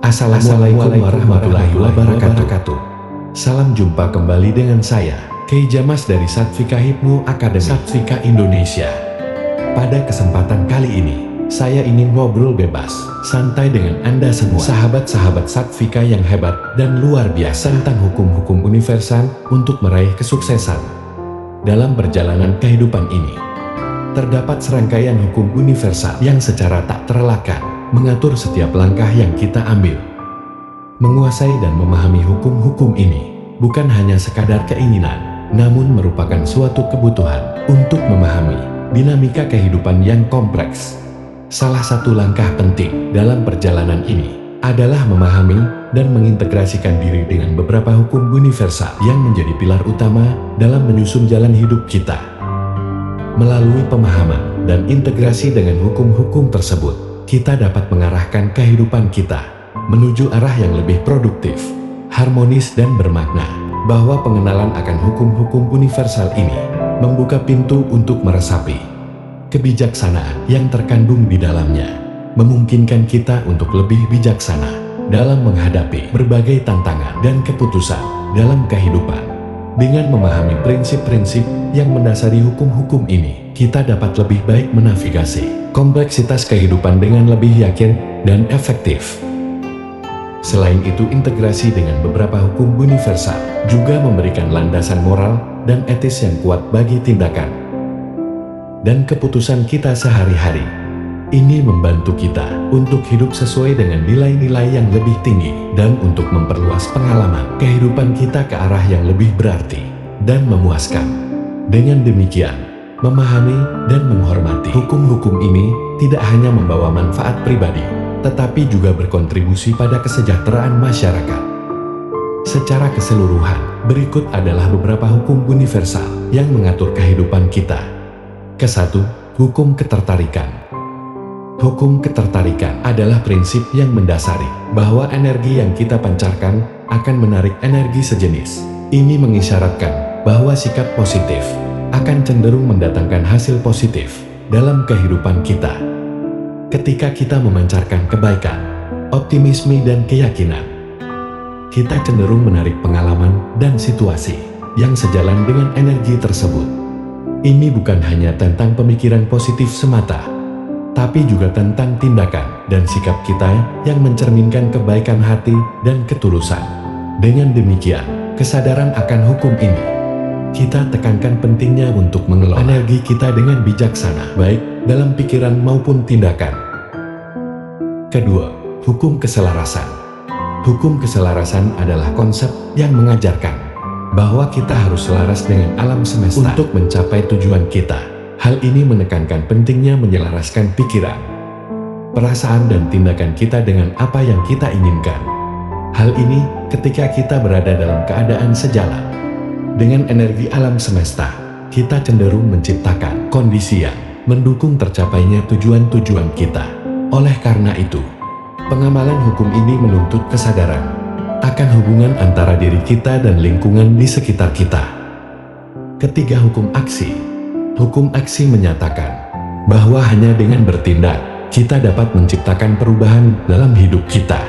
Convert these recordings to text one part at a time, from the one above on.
Assalamualaikum warahmatullahi wabarakatuh. Salam jumpa kembali dengan saya, Kiai Jamas dari Satvika Hipno Academy Satvika Indonesia. Pada kesempatan kali ini, saya ingin ngobrol bebas, santai dengan Anda semua sahabat-sahabat Satvika yang hebat dan luar biasa tentang hukum-hukum universal untuk meraih kesuksesan. Dalam perjalanan kehidupan ini, terdapat serangkaian hukum universal yang secara tak terelakkan mengatur setiap langkah yang kita ambil. Menguasai dan memahami hukum-hukum ini bukan hanya sekadar keinginan, namun merupakan suatu kebutuhan untuk memahami dinamika kehidupan yang kompleks. Salah satu langkah penting dalam perjalanan ini adalah memahami dan mengintegrasikan diri dengan beberapa hukum universal yang menjadi pilar utama dalam menyusun jalan hidup kita. Melalui pemahaman dan integrasi dengan hukum-hukum tersebut, kita dapat mengarahkan kehidupan kita menuju arah yang lebih produktif, harmonis dan bermakna. Bahwa pengenalan akan hukum-hukum universal ini membuka pintu untuk meresapi kebijaksanaan yang terkandung di dalamnya, memungkinkan kita untuk lebih bijaksana dalam menghadapi berbagai tantangan dan keputusan dalam kehidupan. Dengan memahami prinsip-prinsip yang mendasari hukum-hukum ini, kita dapat lebih baik menavigasi kompleksitas kehidupan dengan lebih yakin dan efektif. Selain itu, integrasi dengan beberapa hukum universal juga memberikan landasan moral dan etis yang kuat bagi tindakan dan keputusan kita sehari-hari. Ini membantu kita untuk hidup sesuai dengan nilai-nilai yang lebih tinggi dan untuk memperluas pengalaman kehidupan kita ke arah yang lebih berarti dan memuaskan. Dengan demikian, memahami dan menghormati hukum-hukum ini tidak hanya membawa manfaat pribadi, tetapi juga berkontribusi pada kesejahteraan masyarakat. Secara keseluruhan, berikut adalah beberapa hukum universal yang mengatur kehidupan kita. Ke-1, hukum ketertarikan. Hukum ketertarikan adalah prinsip yang mendasari bahwa energi yang kita pancarkan akan menarik energi sejenis. Ini mengisyaratkan bahwa sikap positif akan cenderung mendatangkan hasil positif dalam kehidupan kita. Ketika kita memancarkan kebaikan, optimisme dan keyakinan, kita cenderung menarik pengalaman dan situasi yang sejalan dengan energi tersebut. Ini bukan hanya tentang pemikiran positif semata, tapi juga tentang tindakan dan sikap kita yang mencerminkan kebaikan hati dan ketulusan. Dengan demikian, kesadaran akan hukum ini, kita tekankan pentingnya untuk mengelola energi kita dengan bijaksana, baik dalam pikiran maupun tindakan. Kedua, hukum keselarasan. Hukum keselarasan adalah konsep yang mengajarkan bahwa kita harus selaras dengan alam semesta untuk mencapai tujuan kita. Hal ini menekankan pentingnya menyelaraskan pikiran, perasaan dan tindakan kita dengan apa yang kita inginkan. Hal ini ketika kita berada dalam keadaan sejalan dengan energi alam semesta, kita cenderung menciptakan kondisi yang mendukung tercapainya tujuan-tujuan kita. Oleh karena itu, pengamalan hukum ini menuntut kesadaran akan hubungan antara diri kita dan lingkungan di sekitar kita. Ketiga, hukum aksi. Hukum aksi menyatakan bahwa hanya dengan bertindak, kita dapat menciptakan perubahan dalam hidup kita.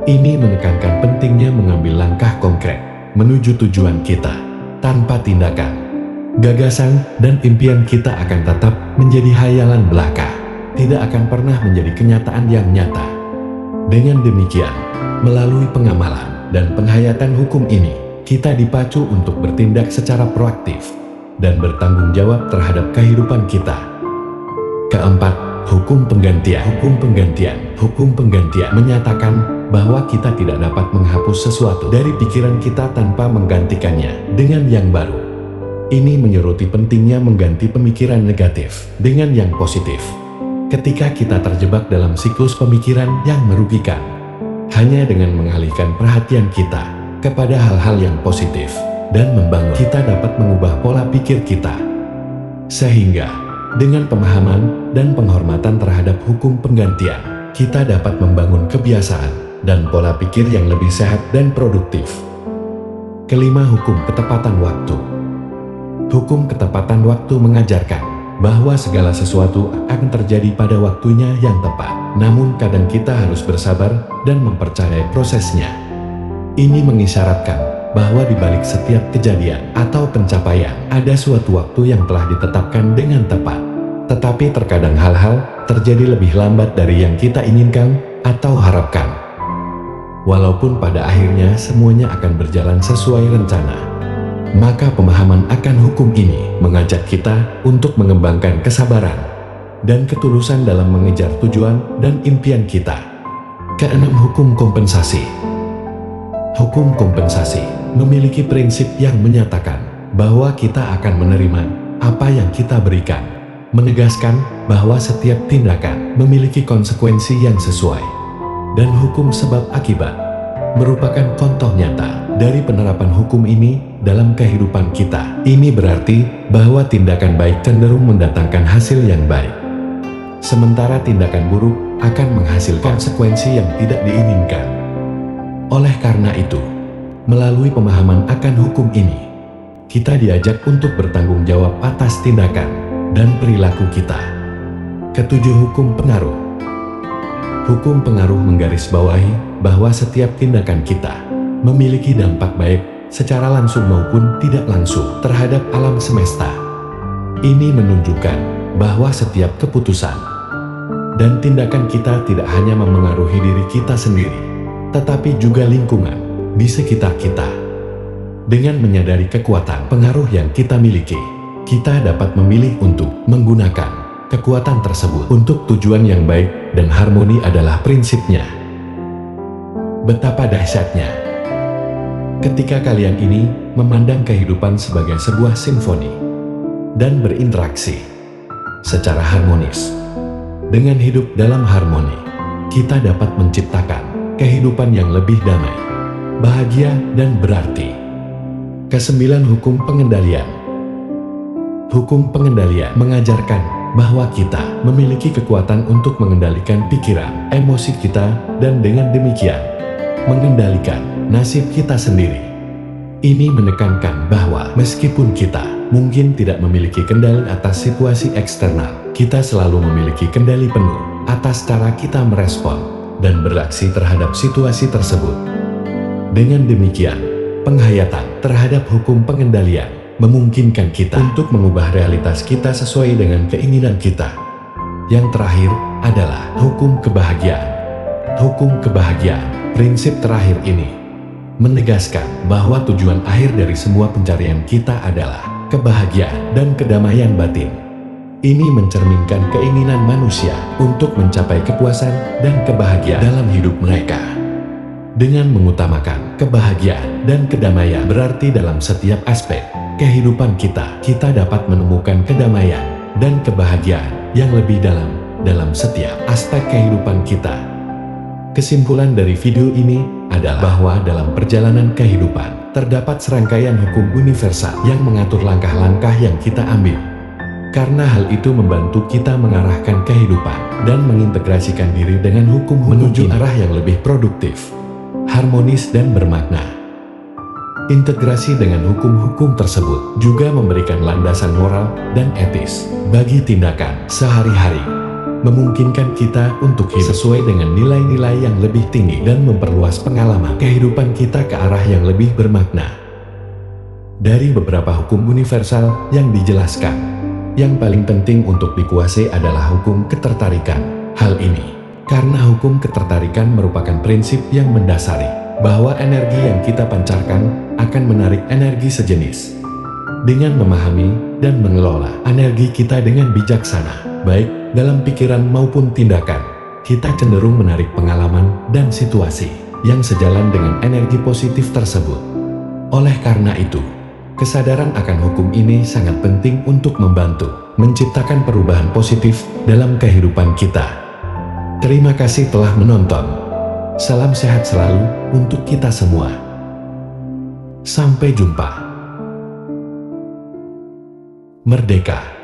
Ini menekankan pentingnya mengambil langkah konkret menuju tujuan kita. Tanpa tindakan, gagasan dan impian kita akan tetap menjadi hayalan belaka, tidak akan pernah menjadi kenyataan yang nyata. Dengan demikian, melalui pengamalan dan penghayatan hukum ini, kita dipacu untuk bertindak secara proaktif dan bertanggung jawab terhadap kehidupan kita. Keempat, hukum penggantian. Hukum penggantian menyatakan bahwa kita tidak dapat menghapus sesuatu dari pikiran kita tanpa menggantikannya dengan yang baru. Ini menyoroti pentingnya mengganti pemikiran negatif dengan yang positif. Ketika kita terjebak dalam siklus pemikiran yang merugikan, hanya dengan mengalihkan perhatian kita kepada hal-hal yang positif dan membangun, kita dapat mengubah pola pikir kita. Sehingga, dengan pemahaman dan penghormatan terhadap hukum penggantian, kita dapat membangun kebiasaan dan pola pikir yang lebih sehat dan produktif. Kelima, hukum ketepatan waktu. Hukum ketepatan waktu mengajarkan bahwa segala sesuatu akan terjadi pada waktunya yang tepat. Namun kadang kita harus bersabar dan mempercayai prosesnya. Ini mengisyaratkan bahwa di balik setiap kejadian atau pencapaian ada suatu waktu yang telah ditetapkan dengan tepat. Tetapi terkadang hal-hal terjadi lebih lambat dari yang kita inginkan atau harapkan. Walaupun pada akhirnya semuanya akan berjalan sesuai rencana, maka pemahaman akan hukum ini mengajak kita untuk mengembangkan kesabaran dan ketulusan dalam mengejar tujuan dan impian kita. Keenam, hukum kompensasi. Hukum kompensasi memiliki prinsip yang menyatakan bahwa kita akan menerima apa yang kita berikan, menegaskan bahwa setiap tindakan memiliki konsekuensi yang sesuai, dan hukum sebab akibat merupakan contoh nyata dari penerapan hukum ini dalam kehidupan kita. Ini berarti bahwa tindakan baik cenderung mendatangkan hasil yang baik, sementara tindakan buruk akan menghasilkan konsekuensi yang tidak diinginkan. Oleh karena itu, melalui pemahaman akan hukum ini, kita diajak untuk bertanggung jawab atas tindakan dan perilaku kita. Ketujuh, hukum pengaruh. Hukum pengaruh menggarisbawahi bahwa setiap tindakan kita memiliki dampak baik secara langsung maupun tidak langsung terhadap alam semesta. Ini menunjukkan bahwa setiap keputusan dan tindakan kita tidak hanya memengaruhi diri kita sendiri, tetapi juga lingkungan di sekitar kita. Dengan menyadari kekuatan pengaruh yang kita miliki, kita dapat memilih untuk menggunakan kekuatan tersebut untuk tujuan yang baik dan harmoni adalah prinsipnya. Betapa dahsyatnya ketika kalian ini memandang kehidupan sebagai sebuah simfoni dan berinteraksi secara harmonis. Dengan hidup dalam harmoni, kita dapat menciptakan kehidupan yang lebih damai, bahagia, dan berarti. Kesembilan, hukum pengendalian. Hukum pengendalian mengajarkan bahwa kita memiliki kekuatan untuk mengendalikan pikiran, emosi kita, dan dengan demikian mengendalikan nasib kita sendiri. Ini menekankan bahwa meskipun kita mungkin tidak memiliki kendali atas situasi eksternal, kita selalu memiliki kendali penuh atas cara kita merespon dan beraksi terhadap situasi tersebut. Dengan demikian, penghayatan terhadap hukum pengendalian memungkinkan kita untuk mengubah realitas kita sesuai dengan keinginan kita. Yang terakhir adalah hukum kebahagiaan. Hukum kebahagiaan, prinsip terakhir ini menegaskan bahwa tujuan akhir dari semua pencarian kita adalah kebahagiaan dan kedamaian batin. Ini mencerminkan keinginan manusia untuk mencapai kepuasan dan kebahagiaan dalam hidup mereka. Dengan mengutamakan kebahagiaan dan kedamaian, berarti dalam setiap aspek kehidupan kita, kita dapat menemukan kedamaian dan kebahagiaan yang lebih dalam setiap aspek kehidupan kita. Kesimpulan dari video ini adalah bahwa dalam perjalanan kehidupan terdapat serangkaian hukum universal yang mengatur langkah-langkah yang kita ambil. Karena hal itu membantu kita mengarahkan kehidupan dan mengintegrasikan diri dengan hukum menuju arah yang lebih produktif, harmonis, dan bermakna. Integrasi dengan hukum-hukum tersebut juga memberikan landasan moral dan etis bagi tindakan sehari-hari, memungkinkan kita untuk hidup sesuai dengan nilai-nilai yang lebih tinggi dan memperluas pengalaman kehidupan kita ke arah yang lebih bermakna. Dari beberapa hukum universal yang dijelaskan, yang paling penting untuk dikuasai adalah hukum ketertarikan. Hal ini karena hukum ketertarikan merupakan prinsip yang mendasari bahwa energi yang kita pancarkan akan menarik energi sejenis. Dengan memahami dan mengelola energi kita dengan bijaksana, baik dalam pikiran maupun tindakan, kita cenderung menarik pengalaman dan situasi yang sejalan dengan energi positif tersebut. Oleh karena itu, kesadaran akan hukum ini sangat penting untuk membantu menciptakan perubahan positif dalam kehidupan kita. Terima kasih telah menonton. Salam sehat selalu untuk kita semua. Sampai jumpa. Merdeka!